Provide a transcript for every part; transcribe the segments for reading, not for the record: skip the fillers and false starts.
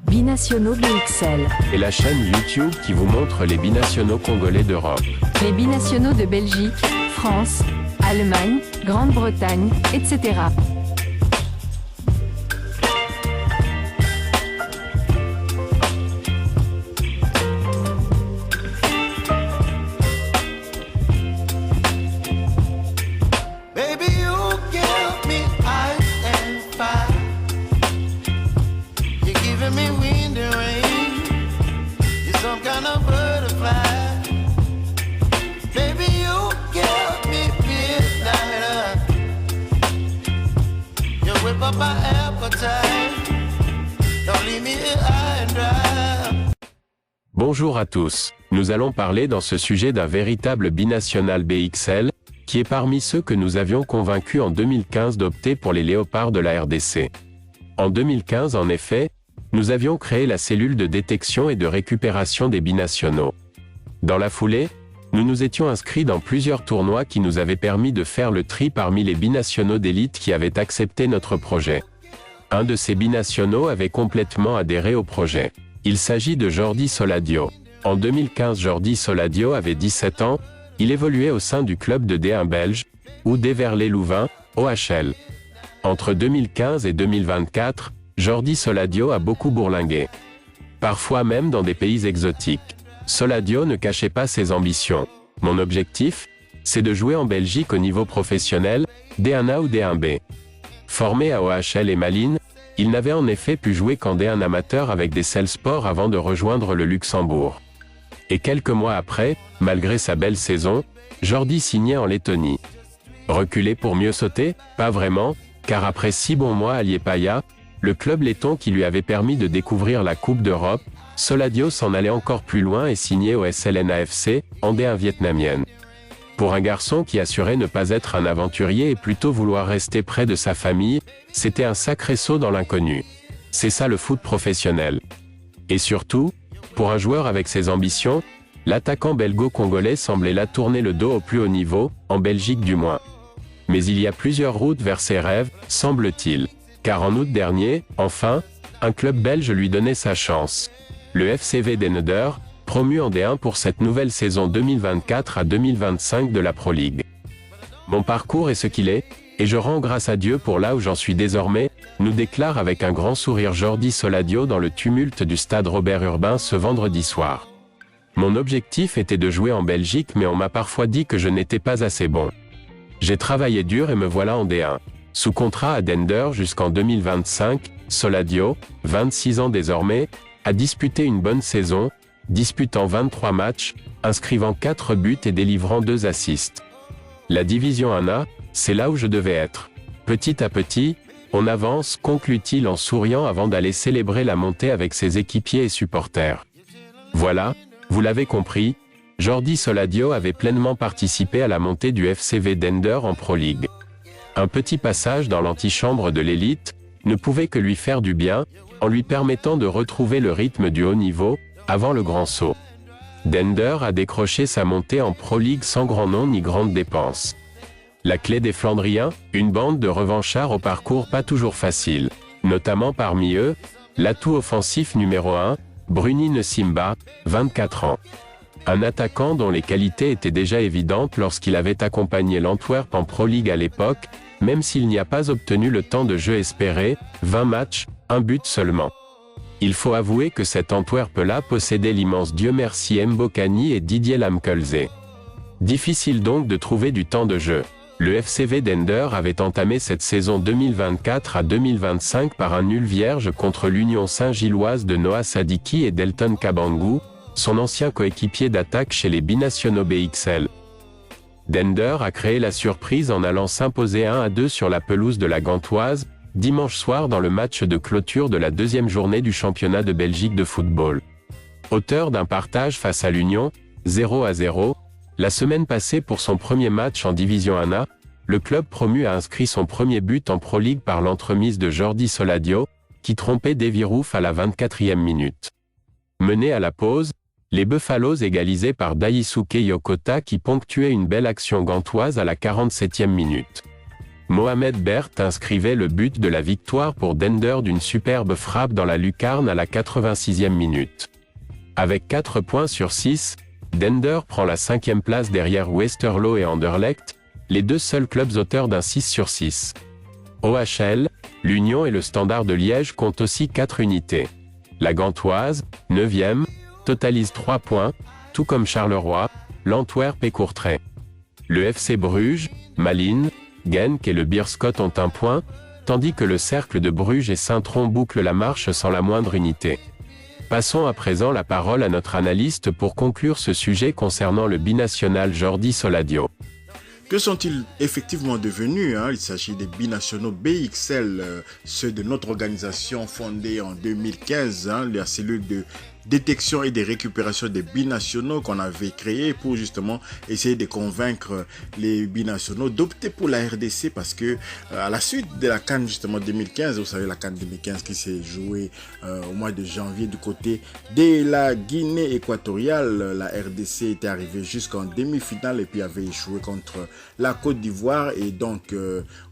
Binationaux BXL. Et la chaîne YouTube qui vous montre les binationaux congolais d'Europe. Les binationaux de Belgique, France, Allemagne, Grande-Bretagne, etc. Bonjour à tous, nous allons parler dans ce sujet d'un véritable binational BXL, qui est parmi ceux que nous avions convaincus en 2015 d'opter pour les léopards de la RDC. En 2015 en effet, nous avions créé la cellule de détection et de récupération des binationaux. Dans la foulée, nous nous étions inscrits dans plusieurs tournois qui nous avaient permis de faire le tri parmi les binationaux d'élite qui avaient accepté notre projet. Un de ces binationaux avait complètement adhéré au projet. Il s'agit de Jordi Soladio. En 2015, Jordi Soladio avait 17 ans, il évoluait au sein du club de D1 belge, ou d'Heverlee-Louvain, OHL. Entre 2015 et 2024, Jordi Soladio a beaucoup bourlingué. Parfois même dans des pays exotiques. Soladio ne cachait pas ses ambitions. Mon objectif, c'est de jouer en Belgique au niveau professionnel, D1A ou D1B. Formé à OHL et Malines, il n'avait en effet pu jouer qu'en D1 amateur avec des Cell Sports avant de rejoindre le Luxembourg. Et quelques mois après, malgré sa belle saison, Jordi signait en Lettonie. Reculer pour mieux sauter? Pas vraiment, car après 6 bons mois à Liepāja, le club letton qui lui avait permis de découvrir la Coupe d'Europe, Soladio s'en allait encore plus loin et signait au SLN AFC, en D1 vietnamienne. Pour un garçon qui assurait ne pas être un aventurier et plutôt vouloir rester près de sa famille, c'était un sacré saut dans l'inconnu. C'est ça le foot professionnel. Et surtout, pour un joueur avec ses ambitions, l'attaquant belgo-congolais semblait là tourner le dos au plus haut niveau, en Belgique du moins. Mais il y a plusieurs routes vers ses rêves, semble-t-il. Car en août dernier, enfin, un club belge lui donnait sa chance. Le FCV Denneder, promu en D1 pour cette nouvelle saison 2024 à 2025 de la Pro League. Mon parcours est ce qu'il est, et je rends grâce à Dieu pour là où j'en suis désormais, nous déclare avec un grand sourire Jordi Soladio dans le tumulte du stade Robert Urbain ce vendredi soir. Mon objectif était de jouer en Belgique mais on m'a parfois dit que je n'étais pas assez bon. J'ai travaillé dur et me voilà en D1. Sous contrat à Dender jusqu'en 2025, Soladio, 26 ans désormais, a disputé une bonne saison, disputant 23 matchs, inscrivant 4 buts et délivrant 2 assists. La division 1A, c'est là où je devais être. Petit à petit, on avance, conclut-il en souriant avant d'aller célébrer la montée avec ses équipiers et supporters. Voilà, vous l'avez compris, Jordi Soladio avait pleinement participé à la montée du FCV Dender en Pro League. Un petit passage dans l'antichambre de l'élite ne pouvait que lui faire du bien, en lui permettant de retrouver le rythme du haut niveau, avant le grand saut. Dender a décroché sa montée en Pro League sans grand nom ni grande dépense. La clé des Flandriens, une bande de revanchards au parcours pas toujours facile. Notamment parmi eux, l'atout offensif numéro 1, Bruni Nsimba, 24 ans. Un attaquant dont les qualités étaient déjà évidentes lorsqu'il avait accompagné l'Antwerp en Pro League à l'époque, même s'il n'y a pas obtenu le temps de jeu espéré, 20 matchs, 1 but seulement. Il faut avouer que cet Antwerp-là possédait l'immense Dieu merci Mbokani et Didier Lamkelze. Difficile donc de trouver du temps de jeu. Le FCV Dender avait entamé cette saison 2024 à 2025 par un nul vierge contre l'Union Saint-Gilloise de Noah Sadiki et d'Elton Kabangu, son ancien coéquipier d'attaque chez les binationaux BXL. Dender a créé la surprise en allant s'imposer 1-2 sur la pelouse de la Gantoise, dimanche soir dans le match de clôture de la 2e journée du championnat de Belgique de football. Auteur d'un partage face à l'Union, 0-0, la semaine passée pour son premier match en Division 1A, le club promu a inscrit son premier but en Pro League par l'entremise de Jordi Soladio, qui trompait Davy Roof à la 24e minute. Menés à la pause, les Buffaloes égalisés par Daisuke Yokota qui ponctuait une belle action gantoise à la 47e minute. Mohamed Bert inscrivait le but de la victoire pour Dender d'une superbe frappe dans la lucarne à la 86e minute. Avec 4 points sur 6, Dender prend la 5e place derrière Westerlo et Anderlecht, les deux seuls clubs auteurs d'un 6 sur 6. OHL, l'Union et le Standard de Liège comptent aussi 4 unités. La Gantoise, 9e, totalise 3 points, tout comme Charleroi, l'Antwerp et Courtrai. Le FC Bruges, Malines, Genk et le Beerschot ont 1 point, tandis que le Cercle de Bruges et Saint-Tron bouclent la marche sans la moindre unité. Passons à présent la parole à notre analyste pour conclure ce sujet concernant le binational Jordi Soladio. Que sont-ils effectivement devenus? Il s'agit des binationaux BXL, ceux de notre organisation fondée en 2015, la cellule de détection et de récupération des binationaux qu'on avait créé pour justement essayer de convaincre les binationaux d'opter pour la RDC parce que à la suite de la CAN justement 2015, vous savez la CAN 2015 qui s'est jouée au mois de janvier du côté de la Guinée équatoriale, la RDC était arrivée jusqu'en demi-finale et puis avait échoué contre la Côte d'Ivoire et donc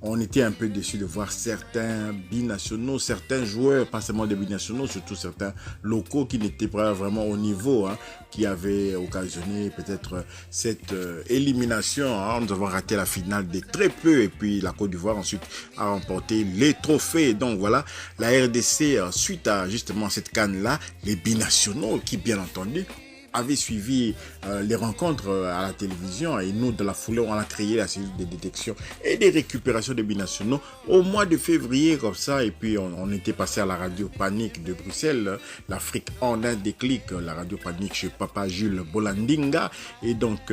on était un peu déçus de voir certains binationaux, certains joueurs, pas seulement des binationaux, surtout certains locaux qui n'étaient pas vraiment au niveau, qui avaient occasionné peut-être cette élimination. Nous avons raté la finale de très peu et puis la Côte d'Ivoire ensuite a remporté les trophées. Donc voilà, la RDC, suite à justement cette CAN-là, les binationaux qui bien entendu avaient suivi les rencontres à la télévision et nous de la foulée on a créé la cellule de détection et de récupération des binationaux au mois de février comme ça et puis on était passé à la radio Panique de Bruxelles, l'Afrique en un déclic, la radio Panique chez Papa Jules Bolandinga et donc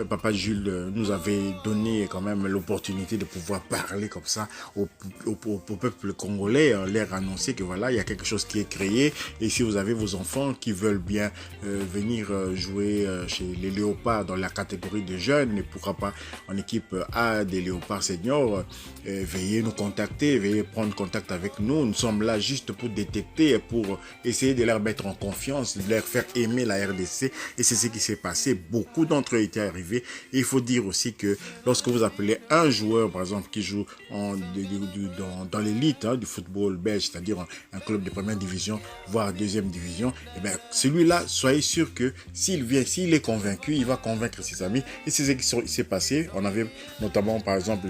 Papa Jules nous avait donné quand même l'opportunité de pouvoir parler comme ça au peuple congolais, leur annoncer que voilà il y a quelque chose qui est créé et si vous avez vos enfants qui veulent bien venir jouer chez les Léopards dans la catégorie de jeunes et pourquoi pas en équipe A des Léopards seniors, veuillez nous contacter, veuillez prendre contact avec nous. Nous sommes là juste pour détecter, pour essayer de leur mettre en confiance, de leur faire aimer la RDC et c'est ce qui s'est passé. Beaucoup d'entre eux étaient arrivés et il faut dire aussi que lorsque vous appelez un joueur par exemple qui joue dans l'élite du football belge, c'est-à-dire un club de première division voire deuxième division, et bien celui-là soyez sûr que s'il vient, s'il est convaincu, il va convaincre ses amis. Et c'est ce qui s'est passé. On avait notamment, par exemple,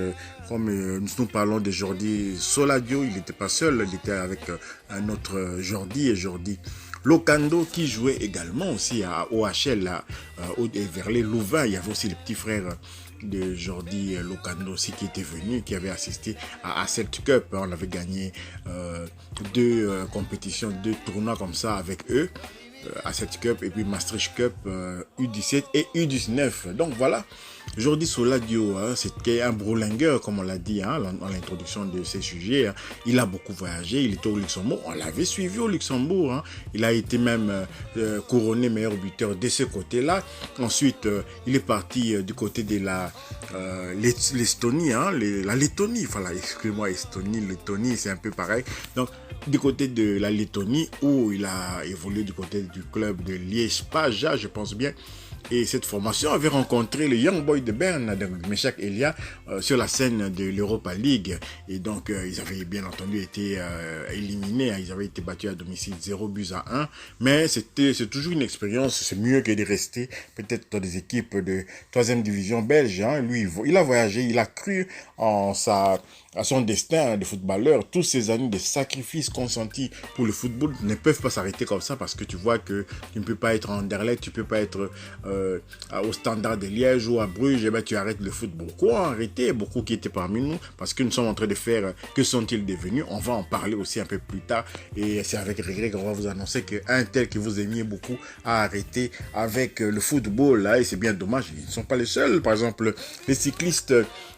comme nous parlons de Jordi Soladio, il n'était pas seul, il était avec un autre Jordi et Jordi Locando qui jouait également aussi à OHL, vers les Louvain. Il y avait aussi les petits frères de Jordi Locando aussi qui était venu, qui avait assisté à cette Cup. On avait gagné 2 compétitions, 2 tournois comme ça avec eux. À cette Cup et puis Maastricht Cup U17 et U19. Donc voilà, Jordi Soladio, c'était un Brolingueur comme on l'a dit dans l'introduction de ces sujets. Il a beaucoup voyagé, il était au Luxembourg, on l'avait suivi au Luxembourg. Il a été même couronné meilleur buteur de ce côté-là. Ensuite, il est parti du côté de l'Estonie, la Lettonie, voilà, excusez-moi, Estonie, Lettonie, c'est un peu pareil. Donc, du côté de la Lettonie où il a évolué du côté du club de Liège-Paja, je pense bien. Et cette formation avait rencontré le Young Boy de Berne, de Meshak Elia, sur la scène de l'Europa League. Et donc, ils avaient bien entendu été éliminés. Ils avaient été battus à domicile 0-1. Mais c'est toujours une expérience. C'est mieux que de rester peut-être dans des équipes de 3e division belge. Lui, il a voyagé, il a cru à son destin de footballeur. Tous ces années de sacrifices consentis pour le football ne peuvent pas s'arrêter comme ça parce que tu vois que tu ne peux pas être en Anderlecht, tu ne peux pas être au Standard de Liège ou à Bruges, et ben tu arrêtes le foot. Beaucoup ont arrêté, beaucoup qui étaient parmi nous parce que nous sommes en train de faire que sont-ils devenus. On va en parler aussi un peu plus tard et c'est avec regret qu'on va vous annoncer qu'un tel que vous aimiez beaucoup a arrêté avec le football et c'est bien dommage. Ils ne sont pas les seuls. Par exemple, les cyclistes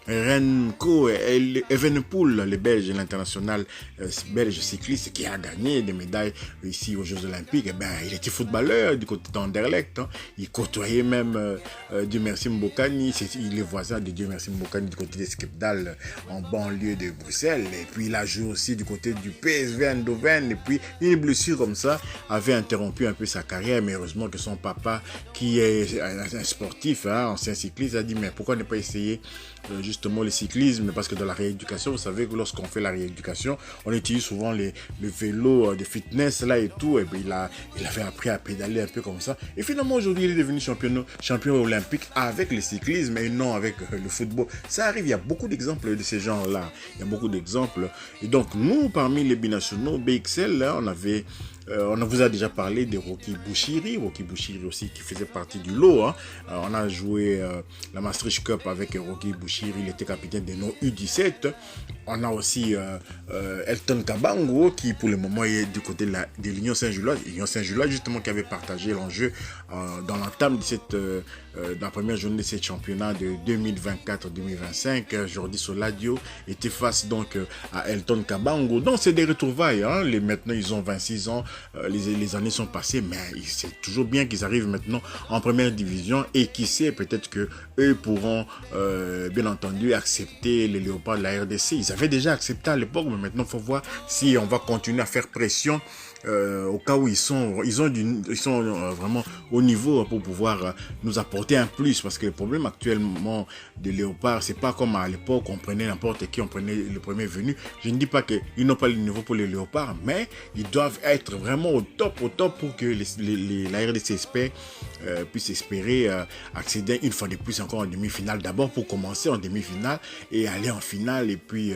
Renko et Evenepoel, les Belges, l'international belge cycliste qui a gagné des médailles ici aux Jeux Olympiques, il était footballeur du côté d'Anderlecht. Il côtoyait même Dieu merci Mbokani, il est voisin de Dieu merci Mbokani du côté de Skepdal en banlieue de Bruxelles. Et puis il a joué aussi du côté du PSV Eindhoven. Et puis une blessure comme ça avait interrompu un peu sa carrière, mais heureusement que son papa, qui est un sportif, ancien cycliste, a dit mais pourquoi ne pas essayer justement le cyclisme, parce que dans la rééducation, vous savez que lorsqu'on fait la rééducation, on utilise souvent le vélo de fitness là et tout, et bien il avait appris à pédaler un peu comme ça, et finalement aujourd'hui il est devenu champion olympique avec le cyclisme et non avec le football. Ça arrive, il y a beaucoup d'exemples de ces gens-là, il y a beaucoup d'exemples, et donc nous, parmi les binationaux BXL, là, on vous a déjà parlé de Rocky Bouchiri aussi qui faisait partie du lot. Hein. On a joué la Maastricht Cup avec Rocky Bouchiri, il était capitaine de nos U17. On a aussi Elton Kabango qui pour le moment est du côté de l'Union Saint-Gilloise. L'Union Saint-Gilloise justement qui avait partagé l'enjeu dans l'entame de la première journée de ce championnat de 2024-2025. Jordi Soladio était face donc à Elton Kabango. Donc c'est des retrouvailles. Hein. Maintenant ils ont 26 ans. Les années sont passées, mais c'est toujours bien qu'ils arrivent maintenant en première division et qui sait, peut-être que eux pourront bien entendu accepter les Léopards de la RDC. Ils avaient déjà accepté à l'époque, mais maintenant il faut voir si on va continuer à faire pression au cas où ils sont vraiment au niveau pour pouvoir nous apporter un plus, parce que le problème actuellement des Léopards, c'est pas comme à l'époque on prenait n'importe qui, on prenait le premier venu. Je ne dis pas qu'ils n'ont pas le niveau pour les Léopards, mais ils doivent être vraiment au top pour que la RDC puisse espérer accéder une fois de plus encore en demi-finale, d'abord pour commencer en demi-finale et aller en finale et puis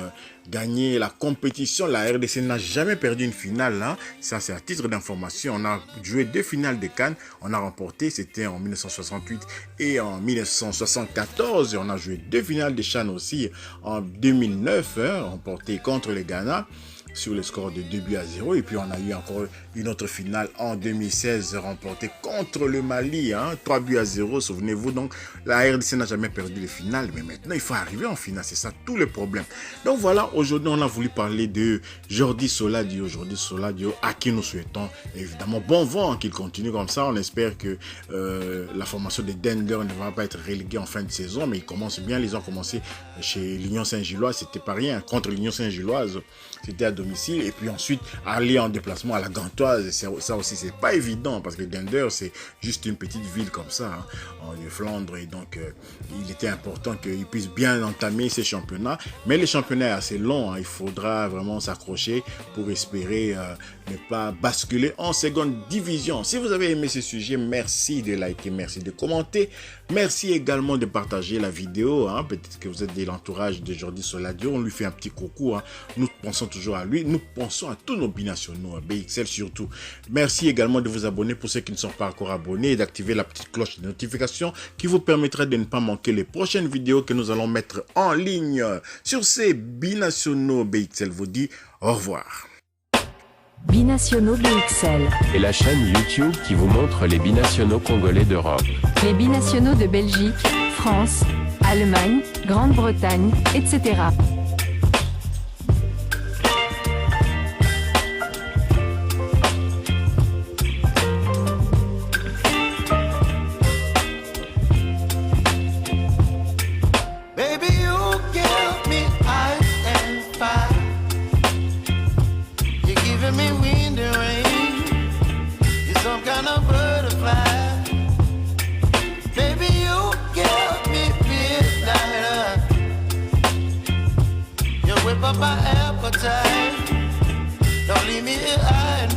gagner la compétition. La RDC n'a jamais perdu une finale, hein. Ça c'est à titre d'information. On a joué 2 finales de CAN, on a remporté, c'était en 1968 et en 1974, et on a joué 2 finales de CHAN aussi en 2009, hein, remporté contre le Ghana sur le score de 2-0, et puis on a eu encore une autre finale en 2016 remportée contre le Mali, hein, 3-0, souvenez-vous. Donc la RDC n'a jamais perdu les finales, mais maintenant il faut arriver en finale, c'est ça tout le problème. Donc voilà, aujourd'hui on a voulu parler de Jordi Soladio, à qui nous souhaitons évidemment bon vent, qu'il continue comme ça. On espère que la formation de Dender ne va pas être reléguée en fin de saison, mais ils commencent bien. Ils ont commencé chez l'Union Saint-Gilloise, c'était pas rien, contre l'Union Saint-Gilloise, c'était à domicile, et puis ensuite aller en déplacement à la Gantoise, ça aussi c'est pas évident, parce que Dender c'est juste une petite ville comme ça, hein, en Flandre, et donc il était important qu'il puisse bien entamer ces championnats, mais le championnat est assez long, hein, il faudra vraiment s'accrocher pour espérer ne pas basculer en seconde division. Si vous avez aimé ce sujet, merci de liker, merci de commenter, merci également de partager la vidéo, hein. Peut-être que vous êtes de l'entourage de Jordi Soladio, on lui fait un petit coucou, hein. Nous pensons toujours à lui, nous pensons à tous nos binationaux, à BXL surtout. Merci également de vous abonner pour ceux qui ne sont pas encore abonnés et d'activer la petite cloche de notification qui vous permettra de ne pas manquer les prochaines vidéos que nous allons mettre en ligne. Sur ces binationaux, BXL vous dit au revoir. Binationaux BXL. Et la chaîne YouTube qui vous montre les binationaux congolais d'Europe. Les binationaux de Belgique, France, Allemagne, Grande-Bretagne, etc. Me wind and rain, you're some kind of butterfly. Baby, you give me midnight. You whip up my appetite. Don't leave me here high.